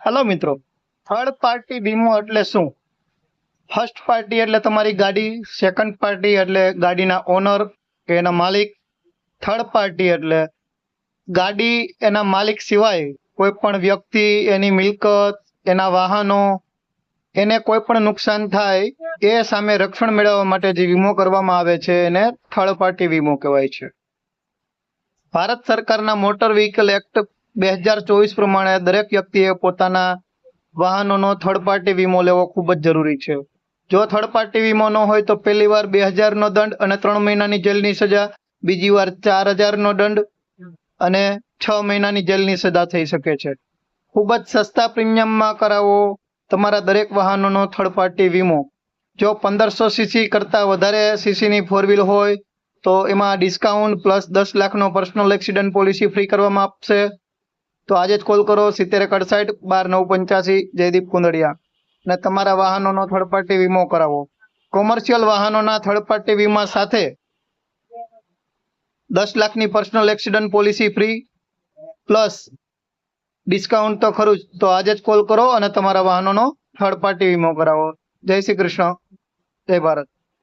Hello મિત્રો, third party વીમો એટલે શું? ફર્સ્ટ પાર્ટી એટલે તમારી ગાડી, સેકન્ડ પાર્ટી એટલે ગાડીના ઓનર કે એના માલિક, થર્ડ પાર્ટી એટલે ગાડી એના માલિક સિવાય કોઈ પણ વ્યક્તિ, એની મિલકત, એના વાહનો, એને કોઈ પણ નુકસાન થાય એ સામે રક્ષણ મેળવવા માટે જે વીમો કરવામાં આવે છે એને થર્ડ પાર્ટી વીમો કહેવાય છે. ભારત સરકારના મોટર વ્હીકલ એક્ટ 2024 પ્રમાણે દરેક વ્યક્તિએ પોતાના વાહનોનો થર્ડ પાર્ટી વીમો લેવો ખૂબ જ જરૂરી છે. જો થર્ડ પાર્ટી વીમો ન હોય તો પહેલી વાર 2000 નો દંડ અને 3 મહિનાની જેલની સજા, બીજી વાર 4000 નો દંડ અને 6 મહિનાની જેલની સજા થઈ શકે છે. ખૂબ જ સસ્તા પ્રીમિયમમાં કરાવો તમારા દરેક વાહનોનો થર્ડ પાર્ટી વીમો. જો 1500 સીસી કરતાં વધારે સીસીની ફોર વ્હીલ હોય તો એમાં ડિસ્કાઉન્ટ પ્લસ 10 લાખનો પર્સનલ એક્સિડન્ટ પોલિસી ફ્રી કરવામાં આપશે. તો આજે જ કોલ કરો 70 61 12 985 જયદીપ કુંદડિયા અને તમારા વાહનોનો થર્ડ પાર્ટી વીમો કરાવો. કોમર્શિયલ વાહનોના થર્ડ પાર્ટી વીમા સાથે 10 લાખની personal accident policy free plus discount તો ખરું જ. તો આજે જ કોલ કરો અને તમારા વાહનોનો થર્ડ પાર્ટી વીમો કરાવો. જય શ્રી કૃષ્ણ, જય ભારત.